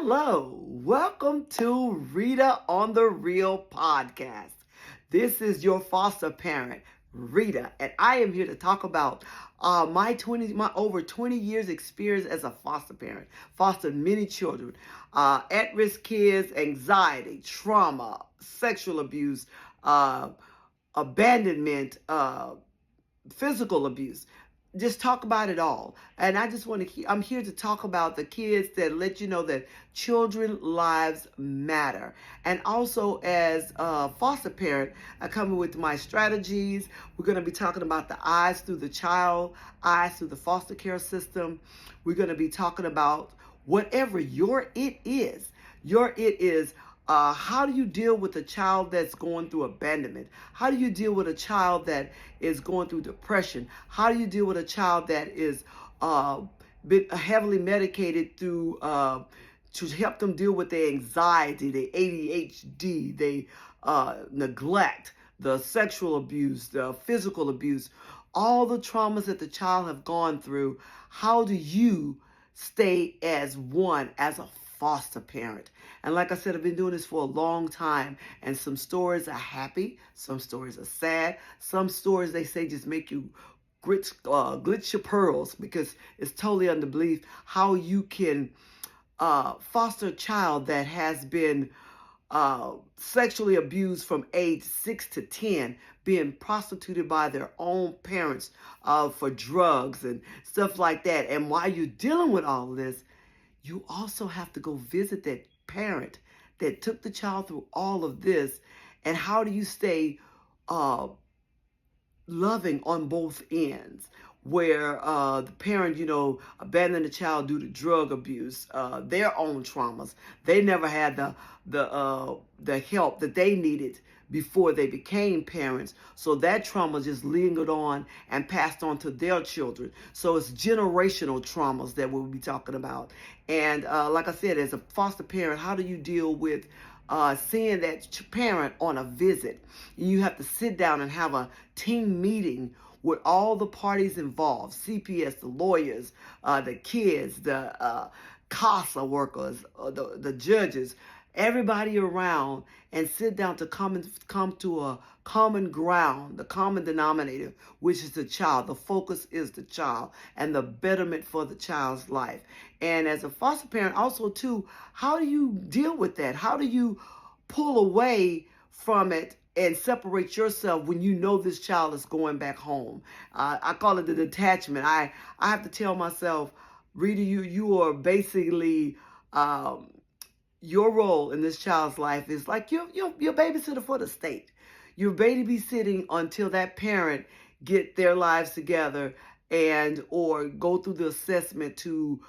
Hello, welcome to Rita on the Real podcast. This is your foster parent, Rita, and I am here to talk about my over 20 years experience as a foster parent. Fostered many children, at-risk kids, anxiety, trauma, sexual abuse, abandonment, physical abuse. Just talk about it all. And I just want to, I'm here to talk about the kids that let you know that children lives matter. And also as a foster parent, I come with my strategies. We're going to be talking about the eyes through the child, eyes through the foster care system. We're going to be talking about whatever your it is. Your it is how do you deal with a child that's going through abandonment? How do you deal with a child that is going through depression? How do you deal with a child that is been heavily medicated through to help them deal with their anxiety, their ADHD, they neglect, the sexual abuse, the physical abuse, all the traumas that the child have gone through? How do you stay as one, as a foster parent? And like I said, I've been doing this for a long time, and some stories are happy, some stories are sad, some stories they say just make you glitch your pearls, because it's totally under belief how you can foster a child that has been sexually abused from age 6 to 10, being prostituted by their own parents for drugs and stuff like that. And while you're dealing with all of this, you also have to go visit that parent that took the child through all of this. And how do you stay loving on both ends? Where the parent, abandoned the child due to drug abuse, their own traumas. They never had the help that they needed before they became parents. So that trauma just lingered on and passed on to their children. So it's generational traumas that we'll be talking about. And like I said, as a foster parent, how do you deal with seeing that parent on a visit? You have to sit down and have a team meeting with all the parties involved: CPS, the lawyers, the kids, the CASA workers, the judges, everybody around, and sit down to come to a common ground, the common denominator, which is the child. The focus is the child and the betterment for the child's life. And as a foster parent, also too, how do you deal with that? How do you pull away from it and separate yourself when you know this child is going back home? I call it the detachment. I have to tell myself, Rita, you are basically your role in this child's life is like you're babysitter for the state. You're babysitting until that parent get their lives together and or go through the assessment to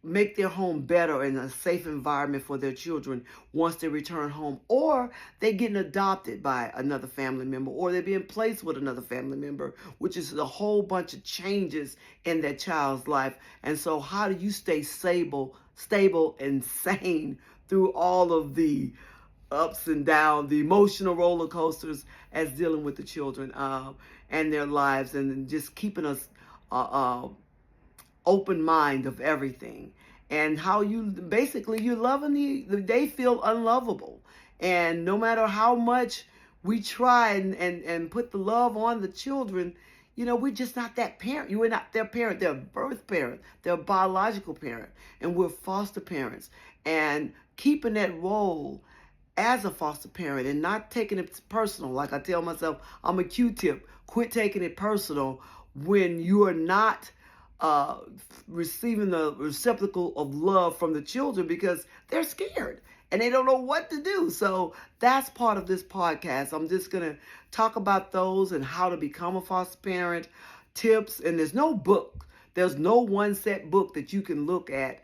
make their home better and a safe environment for their children once they return home, or they getting adopted by another family member, or they're being placed with another family member, which is a whole bunch of changes in that child's life. And so how do you stay stable and sane through all of the ups and downs, the emotional roller coasters as dealing with the children and their lives, and just keeping us open mind of everything? And how you're loving they feel unlovable. And no matter how much we try and put the love on the children, we're just not that parent. You are not their parent. They're a birth parent. They're a biological parent. And we're foster parents. And keeping that role as a foster parent and not taking it personal. Like I tell myself, I'm a Q-tip. Quit taking it personal when you are not receiving the receptacle of love from the children, because they're scared and they don't know what to do. So that's part of this podcast. I'm just going to talk about those and how to become a foster parent, tips. And there's no book. There's no one set book that you can look at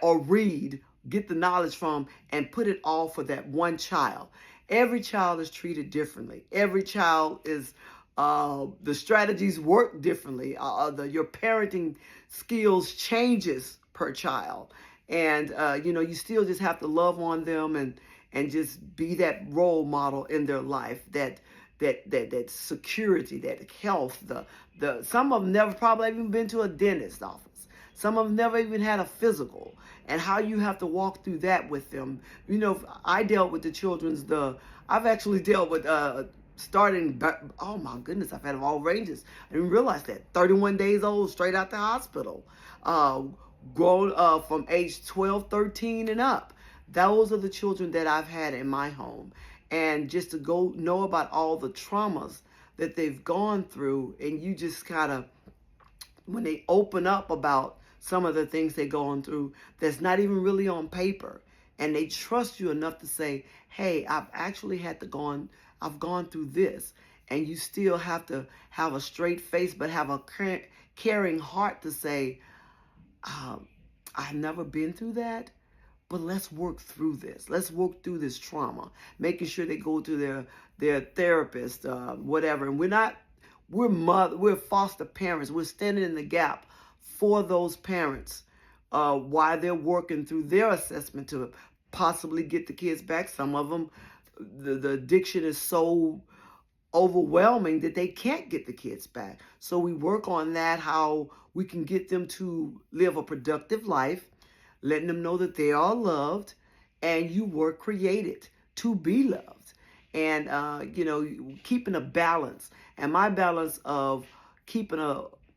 or read, get the knowledge from, and put it all for that one child. Every child is treated differently. Every child is the strategies work differently. Your parenting skills changes per child. And, you still just have to love on them and just be that role model in their life, that security, that health. Some of them never probably even been to a dentist office. Some of them never even had a physical, and how you have to walk through that with them. I dealt with the I've actually dealt with starting, oh my goodness, I've had of all ranges. I didn't realize that. 31 days old, straight out the hospital. Grown from age 12, 13 and up. Those are the children that I've had in my home. And just to go know about all the traumas that they've gone through, and you just kind of, when they open up about some of the things they're going through that's not even really on paper, and they trust you enough to say, hey, I've gone through this, and you still have to have a straight face, but have a caring heart to say, I've never been through that, but let's work through this. Let's work through this trauma, making sure they go to their therapist, whatever. And we're foster parents. We're standing in the gap for those parents while they're working through their assessment to possibly get the kids back. Some of them, the addiction is so overwhelming that they can't get the kids back. So we work on that, how we can get them to live a productive life, letting them know that they are loved, and you were created to be loved. And, keeping a balance. And my balance of keeping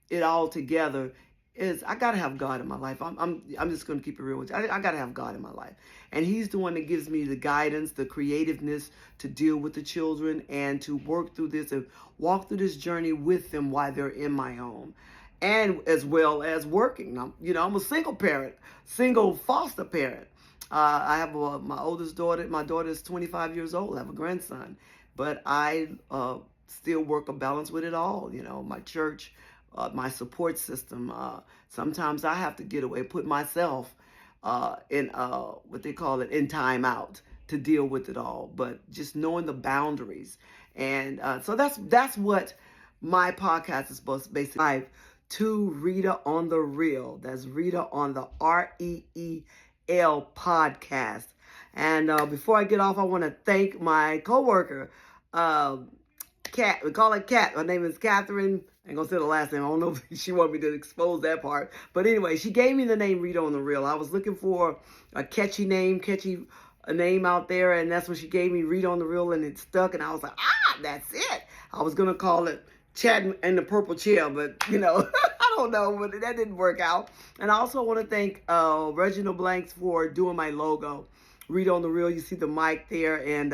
it all together is, I got to have God in my life. I'm just going to keep it real with you. I got to have God in my life. And he's the one that gives me the guidance, the creativeness to deal with the children and to work through this and walk through this journey with them while they're in my home. And as well as working. I'm a single parent, single foster parent. I have my oldest daughter. My daughter is 25 years old. I have a grandson. But I still work a balance with it all. My church, my support system. Sometimes I have to get away, put myself in what they call it, in time out to deal with it all. But just knowing the boundaries. And so that's what my podcast is supposed to basically to Rita on the Real. That's Rita on the REEL podcast. And before I get off, I want to thank my coworker, Kat. We call her Kat. Her name is Catherine. I ain't gonna say the last name. I don't know if she want me to expose that part. But anyway, she gave me the name Rita on the Real. I was looking for a catchy name out there, and that's what she gave me, Rita on the Real, and it stuck. And I was like, that's it. I was gonna call it Chat in the Purple Chair, but I don't know, but that didn't work out. And I also want to thank Reginald Blanks for doing my logo, Rita on the Real. You see the mic there, and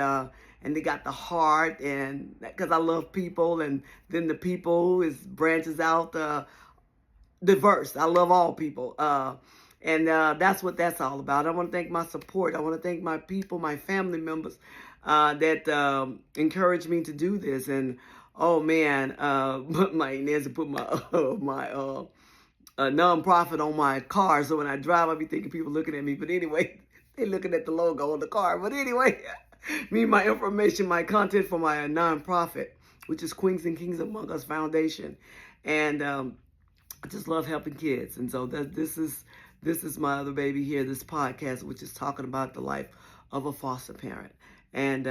they got the heart, and because I love people, and then the people branches out diverse. I love all people, and that's what that's all about. I want to thank my support. I want to thank my people, my family members that encouraged me to do this. And oh man, my Nancy put my nonprofit on my car, so when I drive, I be thinking people looking at me. But anyway, they looking at the logo on the car. But anyway, my information, my content for my nonprofit, which is Queens and Kings Among Us Foundation, and I just love helping kids. And so this is my other baby here, this podcast, which is talking about the life of a foster parent. And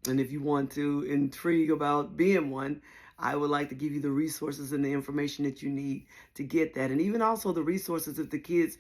if you want to intrigue about being one, I would like to give you the resources and the information that you need to get that. And even also the resources if the kids,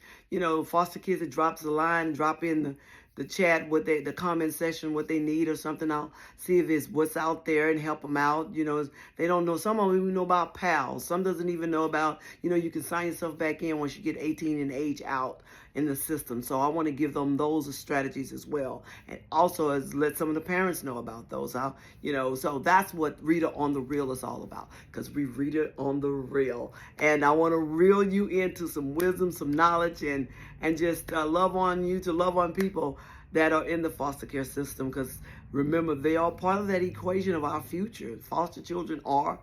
foster kids that drop the line, drop in the chat, the comment section, what they need or something. I'll see if it's what's out there and help them out. They don't know. Some of them even know about PALS. Some doesn't even know about, you can sign yourself back in once you get 18 and age out in the system. So I want to give them those strategies as well. And also as let some of the parents know about those. So that's what Rita on the Real is all about, because we read it on the real. And I want to reel you into some wisdom, some knowledge, and just love on people that are in the foster care system, because remember, they are part of that equation of our future. Foster children are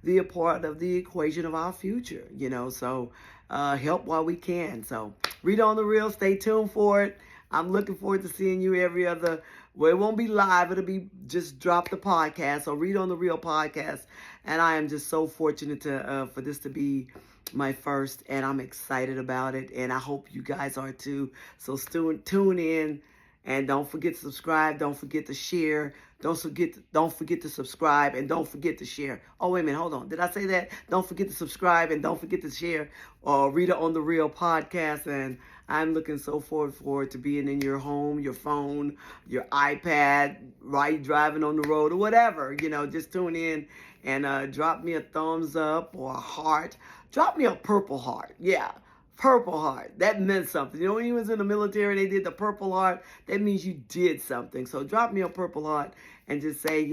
a part of the equation of our future, so help while we can. So read on the Real, stay tuned for it. I'm looking forward to seeing you every other, well, it won't be live, it'll be just drop the podcast, so Read on the Real podcast. And I am just so fortunate for this to be my first, and I'm excited about it, and I hope you guys are too. So tune in And don't forget to subscribe. Don't forget to share. Don't forget to subscribe, and don't forget to share. Oh, wait a minute, hold on. Did I say that? Don't forget to subscribe and don't forget to share Rita on the Real podcast. And I'm looking so forward to being in your home, your phone, your iPad, right, driving on the road or whatever. Just tune in and drop me a thumbs up or a heart. Drop me a purple heart. Yeah. Purple heart. That meant something. When you was in the military and they did the purple heart, that means you did something. So drop me a purple heart and just say,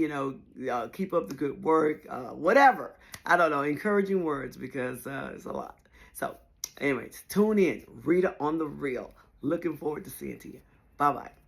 keep up the good work, whatever. I don't know, encouraging words, because it's a lot. So anyways, tune in. Rita on the Real. Looking forward to seeing you. Bye-bye.